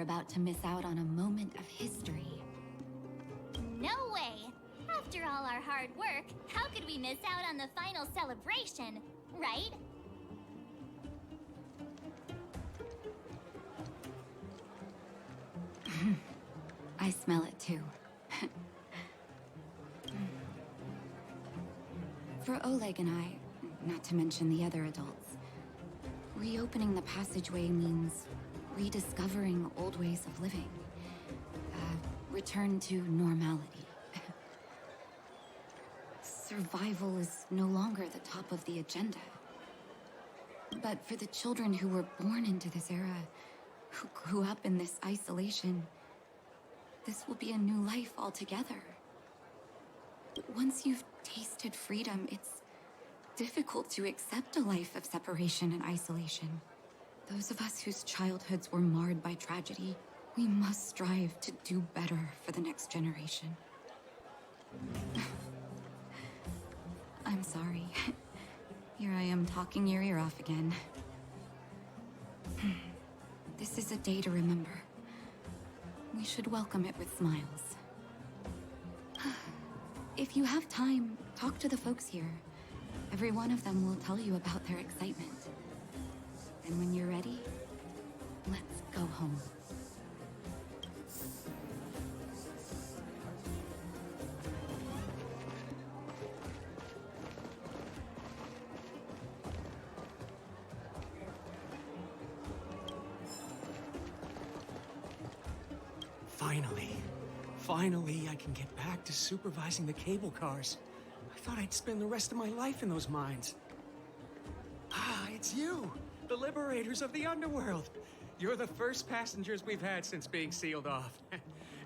about to miss out on a moment of history. No way! After all our hard work, how could we miss out on the final celebration, right? I smell it too. For Oleg and I, not to mention the other adults, reopening the passageway means rediscovering old ways of living. Return to normality. Survival is no longer the top of the agenda. But for the children who were born into this era, who grew up in this isolation, this will be a new life altogether. Once you've tasted freedom, it's difficult to accept a life of separation and isolation. Those of us whose childhoods were marred by tragedy, we must strive to do better for the next generation. I'm sorry. Here I am talking your ear off again. This is a day to remember. We should welcome it with smiles. If you have time, talk to the folks here. Every one of them will tell you about their excitement. And when you're ready, let's go home. Finally, I can get back to supervising the cable cars. I thought I'd spend the rest of my life in those mines. Ah, it's you, the liberators of the underworld. You're the first passengers we've had since being sealed off.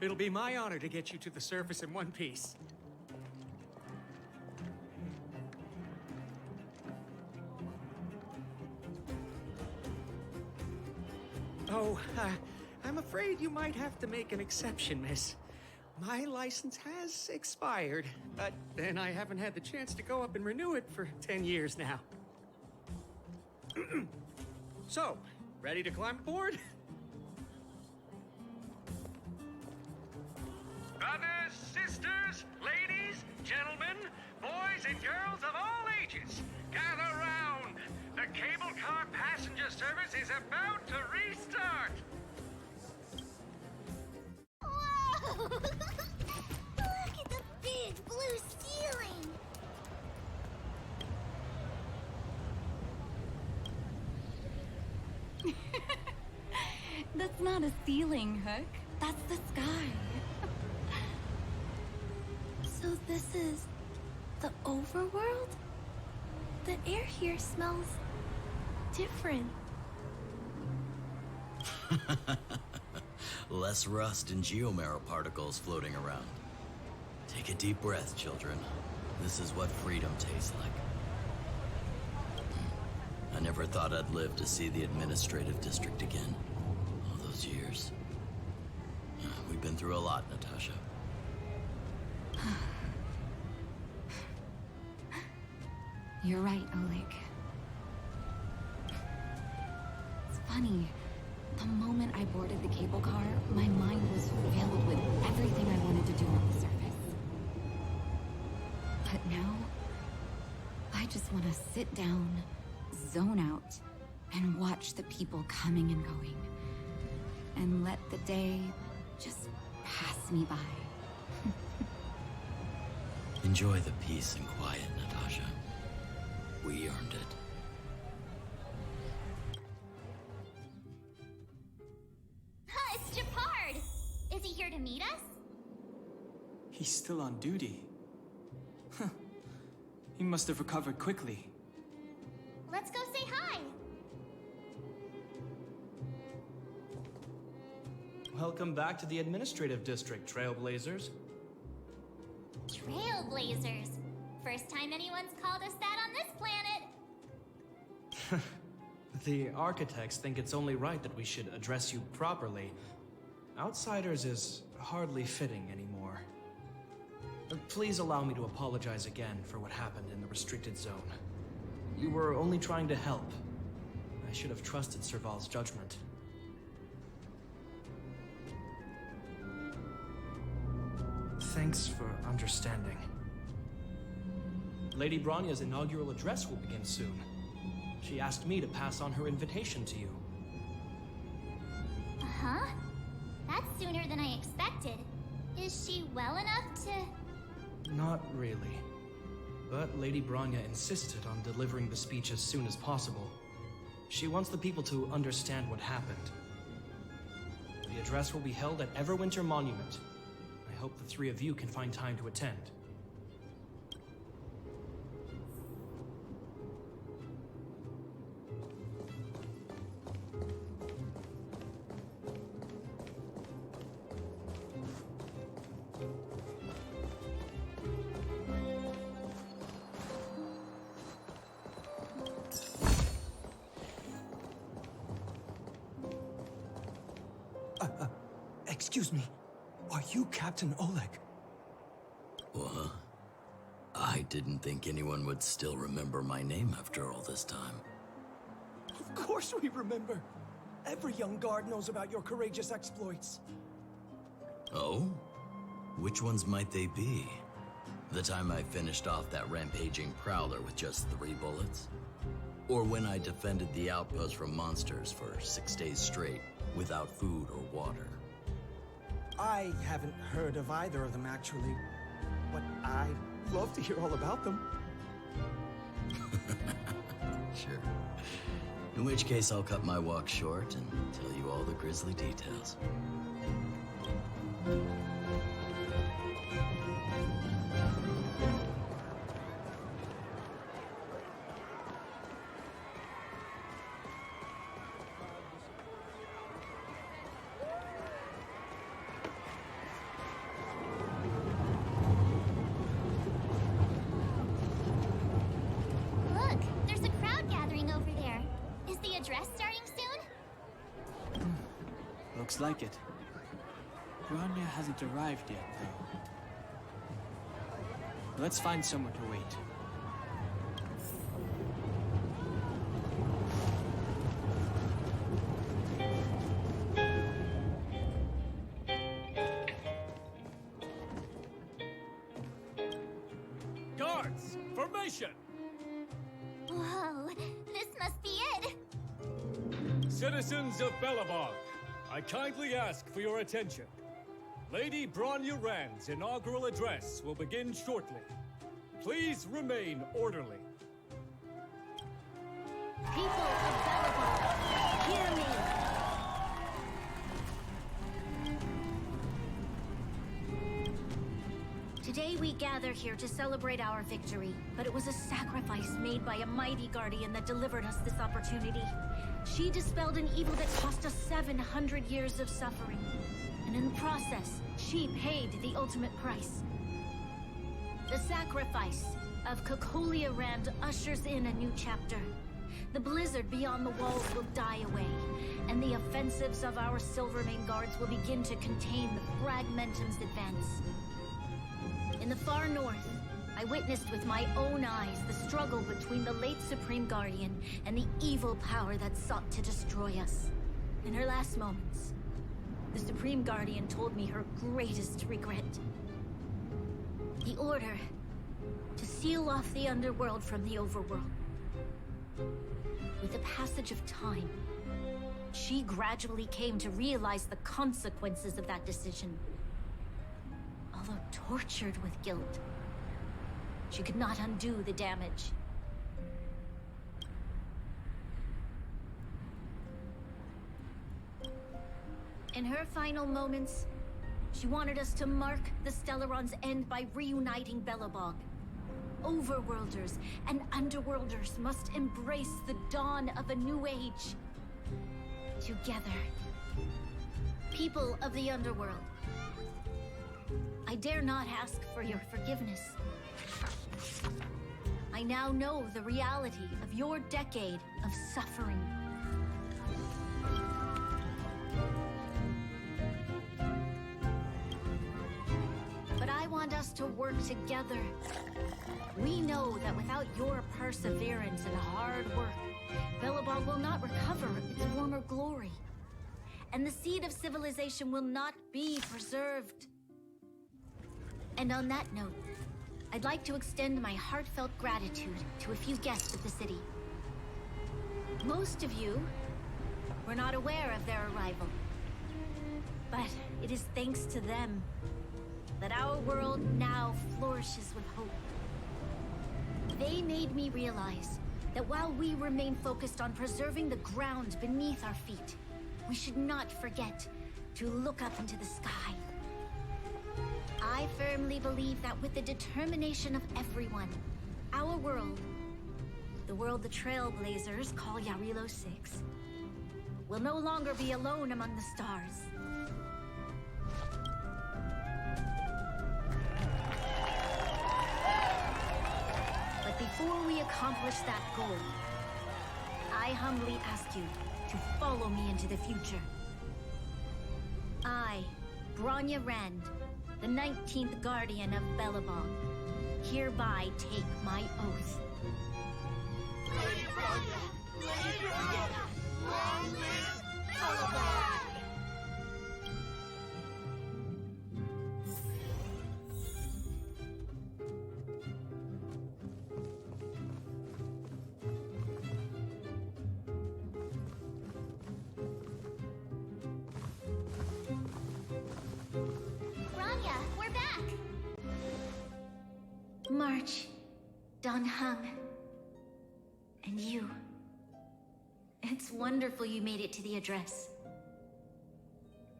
It'll be my honor to get you to the surface in one piece. Oh, I'm afraid you might have to make an exception, miss. My license has expired, but then I haven't had the chance to go up and renew it for 10 years now. So, ready to climb aboard? Brothers, sisters, ladies, gentlemen, boys and girls of all ages, gather round. The cable car passenger service is about to restart. Whoa! Look at the big blue ceiling! That's not a ceiling, Hook. That's the sky. So this is the overworld? The air here smells different. Less rust and geomarrow particles floating around. Take a deep breath, children. This is what freedom tastes like. I never thought I'd live to see the administrative district again. All those years. We've been through a lot, Natasha. You're right, Oleg. It's funny. The moment I boarded the cable car, my mind was filled with everything I wanted to do on the surface. But now, I just want to sit down, zone out, and watch the people coming and going. And let the day just pass me by. Enjoy the peace and quiet, Natasha. We earned it. It's Japard! Is he here to meet us? He's still on duty. Huh. He must have recovered quickly. Let's go say hi! Welcome back to the administrative district, Trailblazers. Trailblazers. First time anyone's called us that on this planet. The architects think it's only right that we should address you properly. Outsiders is hardly fitting anymore. Please allow me to apologize again for what happened in the restricted zone. We were only trying to help. I should have trusted Serval's judgment. Thanks for understanding. Lady Bronya's inaugural address will begin soon. She asked me to pass on her invitation to you. Huh? That's sooner than I expected. Is she well enough to... Not really. But Lady Bronya insisted on delivering the speech as soon as possible. She wants the people to understand what happened. The address will be held at Everwinter Monument. I hope the three of you can find time to attend. Excuse me. Are you Captain Oleg? What? I didn't think anyone would still remember my name after all this time. Of course we remember. Every young guard knows about your courageous exploits. Oh? Which ones might they be? The time I finished off that rampaging prowler with just 3 bullets? Or when I defended the outpost from monsters for 6 days straight without food or water? I haven't heard of either of them, actually. But I'd love to hear all about them. Sure. In which case, I'll cut my walk short and tell you all the grisly details. Look, there's a crowd gathering over there. Is the address starting soon? Looks like it. Bronya hasn't arrived yet, though. Let's find somewhere to wait. Guards, formation! Whoa, this must be it. Citizens of Belobog, I kindly ask for your attention. Lady Bronya Rand's inaugural address will begin shortly. Please remain orderly. People of Belobog, hear me! Today we gather here to celebrate our victory, but it was a sacrifice made by a mighty guardian that delivered us this opportunity. She dispelled an evil that cost us 700 years of suffering. And in the process, she paid the ultimate price. The sacrifice of Cocolia Rand ushers in a new chapter. The blizzard beyond the walls will die away, and the offensives of our Silvermane guards will begin to contain the Fragmentum's advance. In the far north, I witnessed with my own eyes the struggle between the late Supreme Guardian and the evil power that sought to destroy us. In her last moments, the Supreme Guardian told me her greatest regret. The order to seal off the underworld from the overworld. With the passage of time, she gradually came to realize the consequences of that decision. Although tortured with guilt, she could not undo the damage. In her final moments, she wanted us to mark the Stellaron's end by reuniting Belobog. Overworlders and Underworlders must embrace the dawn of a new age. Together. People of the Underworld, I dare not ask for your forgiveness. I now know the reality of your decade of suffering. But I want us to work together. We know that without your perseverance and hard work, Belobog will not recover its former glory. And the seed of civilization will not be preserved. And on that note, I'd like to extend my heartfelt gratitude to a few guests of the city. Most of you were not aware of their arrival. But it is thanks to them that our world now flourishes with hope. They made me realize that while we remain focused on preserving the ground beneath our feet, we should not forget to look up into the sky. I firmly believe that with the determination of everyone, our world, the world the Trailblazers call Yarilo 6, will no longer be alone among the stars. But before we accomplish that goal, I humbly ask you to follow me into the future. I, Bronya Rand, the 19th Guardian of Belobog, hereby take my oath. Lady Bronya! Lady Bronya! Long live Belobog! Bronya, we're back! March, Don Hung, and you. It's wonderful you made it to the address.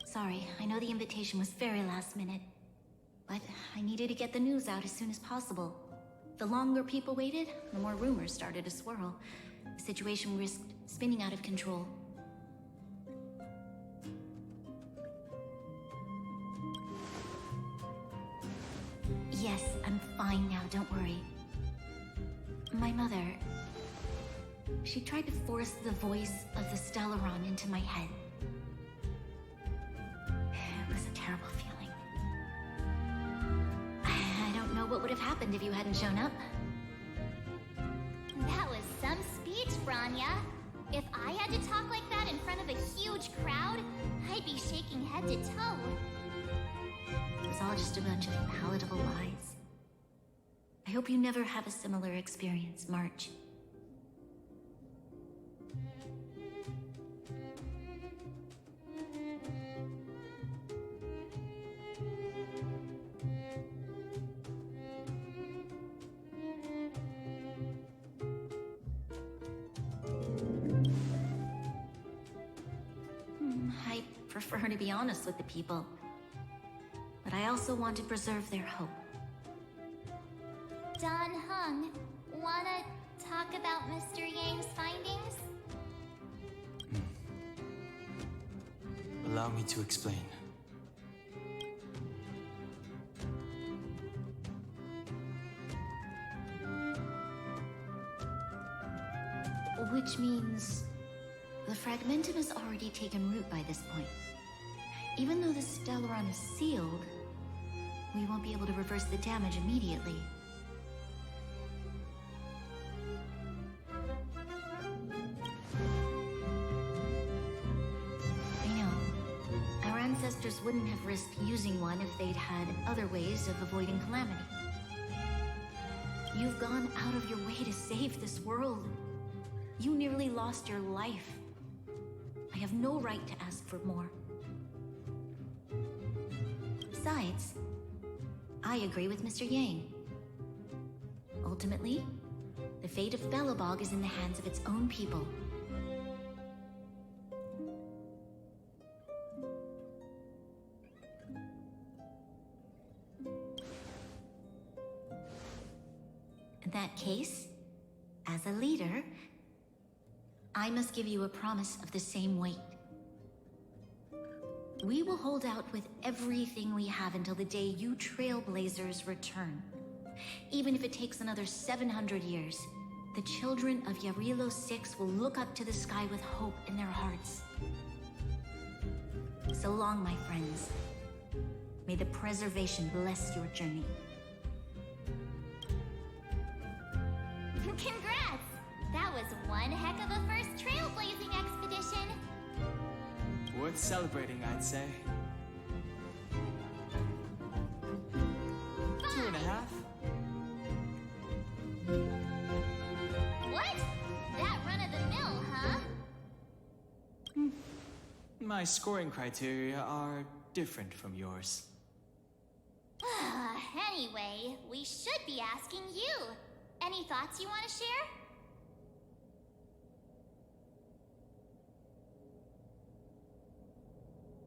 Sorry, I know the invitation was very last minute, but I needed to get the news out as soon as possible. The longer people waited, the more rumors started to swirl. The situation risked spinning out of control. Yes, I'm fine now, don't worry. My mother... she tried to force the voice of the Stellaron into my head. It was a terrible feeling. I don't know what would have happened if you hadn't shown up. That was some speech, Bronya. If I had to talk like that in front of a huge crowd, I'd be shaking head to toe. It was all just a bunch of palatable lies. I hope you never have a similar experience, March. I prefer to be honest with the people. But I also want to preserve their hope. Don Hung, wanna talk about Mr. Yang's findings? Allow me to explain. Which means... the Fragmentum has already taken root by this point. Even though the Stellaron is sealed, we won't be able to reverse the damage immediately. I know. Our ancestors wouldn't have risked using one if they'd had other ways of avoiding calamity. You've gone out of your way to save this world. You nearly lost your life. I have no right to ask for more. Besides, I agree with Mr. Yang. Ultimately, the fate of Belobog is in the hands of its own people. In that case, as a leader, I must give you a promise of the same weight. We will hold out with everything we have until the day you Trailblazers return. Even if it takes another 700 years, the children of Yarilo 6 will look up to the sky with hope in their hearts. So long, my friends. May the preservation bless your journey. Congrats! That was one heck of a first trailblazing expedition! Worth celebrating, I'd say. my scoring criteria are different from yours. Anyway, we should be asking you. Any thoughts you want to share?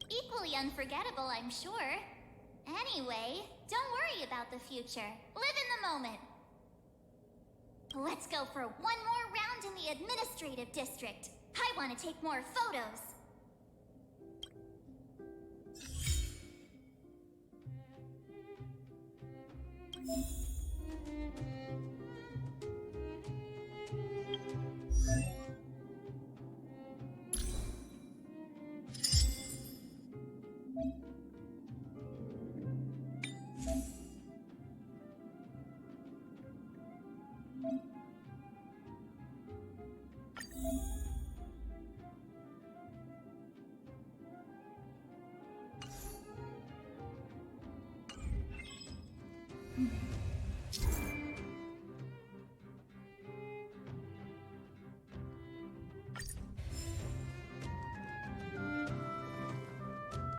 Equally unforgettable, I'm sure. Anyway, don't worry about the future. Live in the moment. Let's go for one more round in the administrative district. I want to take more photos.